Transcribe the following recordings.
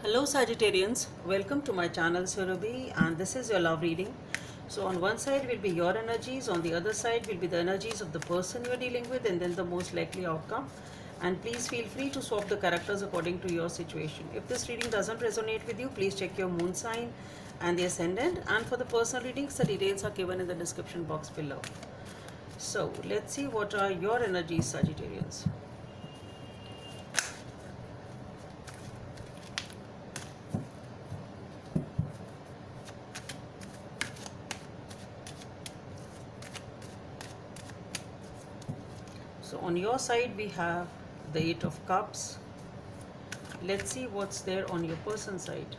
Hello Sagittarians, welcome to my channel Surabhi, and this is your love reading. So on one side will be your energies, on the other side will be the energies of the person you are dealing with, and then the most likely outcome. And please feel free to swap the characters according to your situation. If this reading doesn't resonate with you, please check your moon sign and the ascendant, and for the personal readings the details are given in the description box below. So let's see what are your energies, Sagittarians. So on your side we have the Eight of Cups. Let's see what's there on your person's side.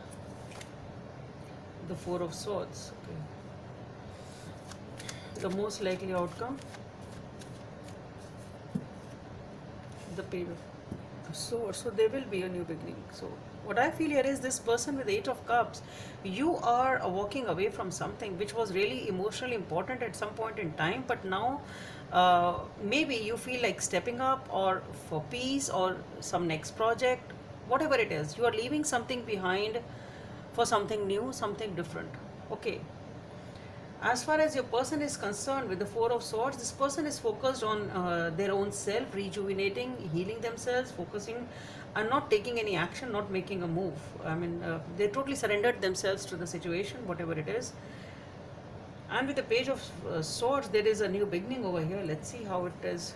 The Four of Swords. Okay. The most likely outcome. The Page of Swords. So there will be a new beginning. So what I feel here is this person with Eight of Cups, you are walking away from something which was really emotionally important at some point in time, but now maybe you feel like stepping up or for peace or some next project, whatever it is, you are leaving something behind for something new, something different. Okay. As far as your person is concerned, with the Four of Swords, this person is focused on their own self, rejuvenating, healing themselves, focusing and not taking any action, not making a move. I mean, they totally surrendered themselves to the situation, whatever it is. And with the Page of Swords, there is a new beginning over here. Let's see how it is.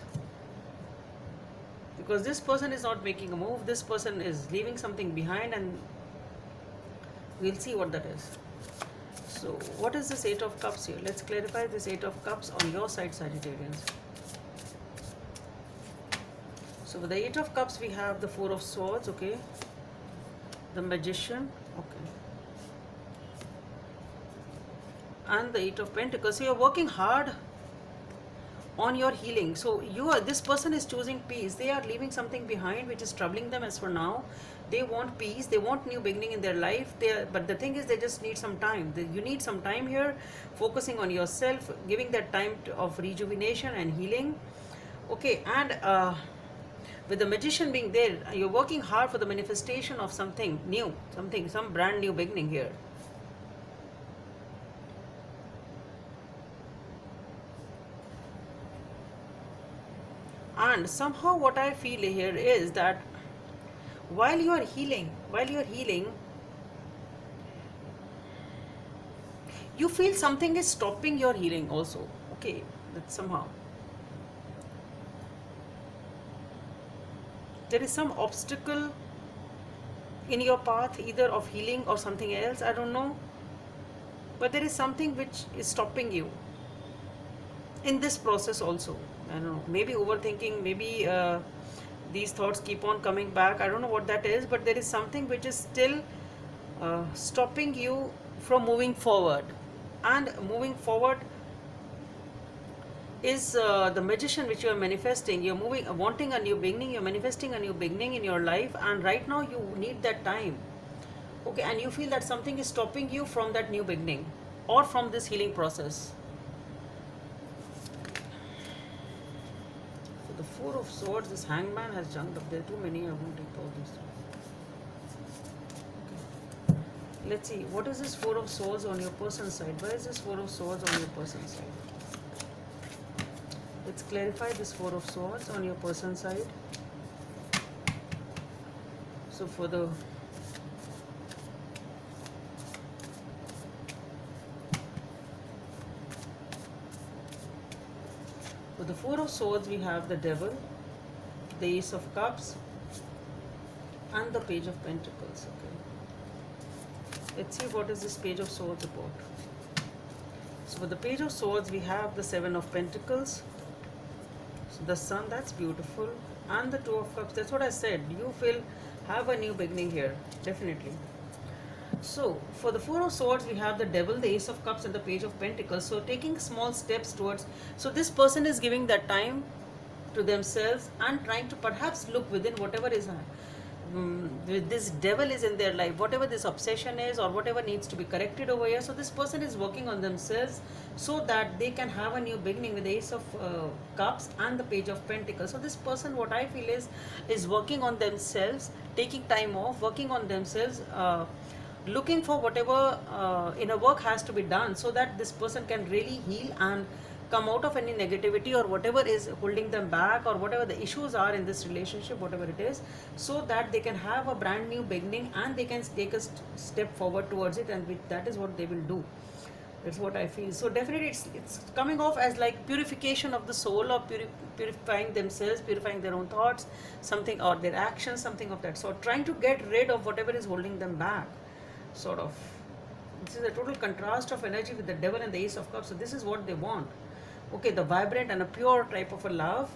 Because this person is not making a move, this person is leaving something behind, and we'll see what that is. So what is this Eight of Cups here? Let's clarify this Eight of Cups on your side, Sagittarians. So with the Eight of Cups, we have the Four of Swords, okay? The Magician, okay? And the Eight of Pentacles. So you're working hard on your healing. So this person is choosing peace. They are leaving something behind which is troubling them as for now. They want peace, they want new beginning in their life. But the thing is, they just need some time. You need some time here, focusing on yourself, giving that time of rejuvenation and healing. Okay, and with the Magician being there, you're working hard for the manifestation of something new, some brand new beginning here. And somehow what I feel here is that while you are healing, you feel something is stopping your healing also. Okay, that somehow there is some obstacle in your path, either of healing or something else, I don't know. But there is something which is stopping you in this process also. I don't know, maybe overthinking, maybe these thoughts keep on coming back. I don't know what that is, but there is something which is still stopping you from moving forward. And moving forward is the Magician which you are manifesting. You're wanting a new beginning, you're manifesting a new beginning in your life, and right now you need that time. Okay, and you feel that something is stopping you from that new beginning or from this healing process. The Four of Swords, this Hangman has jumped up. There are too many, I won't take all these. Okay. Let's see, what is this Four of Swords on your person's side? Where is this Four of Swords on your person's side? Let's clarify this Four of Swords on your person's side. So for the With the Four of Swords, we have the Devil, the Ace of Cups, and the Page of Pentacles. Okay. Let's see what is this Page of Swords about. So for the Page of Swords, we have the Seven of Pentacles. So the Sun, that's beautiful. And the Two of Cups, that's what I said. You will have a new beginning here, definitely. So for the Four of Swords, we have the Devil, the Ace of Cups, and the Page of Pentacles. So taking small steps towards, so this person is giving that time to themselves and trying to perhaps look within whatever is with this devil is in their life, whatever this obsession is or whatever needs to be corrected over here. So this person is working on themselves so that they can have a new beginning with the Ace of Cups and the Page of Pentacles. So this person, what I feel is working on themselves, taking time off, working on themselves, looking for whatever inner work has to be done so that this person can really heal and come out of any negativity or whatever is holding them back or whatever the issues are in this relationship, whatever it is, so that they can have a brand new beginning and they can take a step forward towards it, and that is what they will do. That's what I feel. So definitely it's coming off as like purification of the soul, or purifying themselves, purifying their own thoughts, something, or their actions, something of that sort, trying to get rid of whatever is holding them back, sort of. This is a total contrast of energy with the devil and the Ace of Cups. So this is what they want. Okay, the vibrant and a pure type of a love,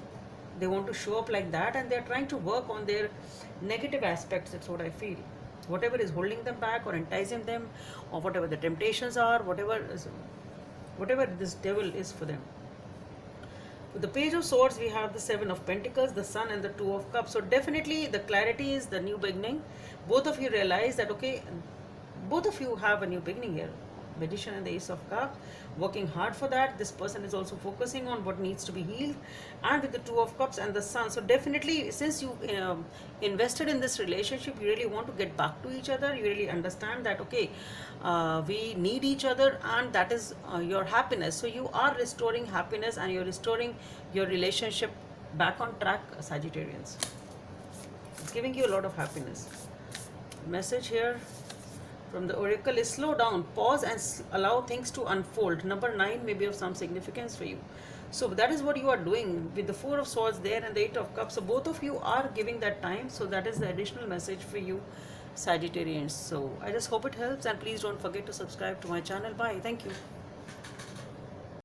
they want to show up like that, and they're trying to work on their negative aspects. That's what I feel. Whatever is holding them back or enticing them, or whatever the temptations are, whatever this devil is for them. With the Page of Swords, we have the Seven of Pentacles, the Sun, and the Two of Cups. So definitely the clarity is the new beginning. Both of you realize that, okay, both of you have a new beginning here. Magician and the Ace of Cups, working hard for that. This person is also focusing on what needs to be healed, and with the Two of Cups and the Sun. So definitely, since you invested in this relationship, you really want to get back to each other. You really understand that, okay, we need each other, and that is your happiness. So you are restoring happiness and you're restoring your relationship back on track, Sagittarians. It's giving you a lot of happiness. Message here from the Oracle is slow down, pause, and allow things to unfold. Number 9 may be of some significance for you. So that is what you are doing with the Four of Swords there and the Eight of Cups. So both of you are giving that time. So that is the additional message for you, Sagittarians. So I just hope it helps, and please don't forget to subscribe to my channel. Bye. Thank you.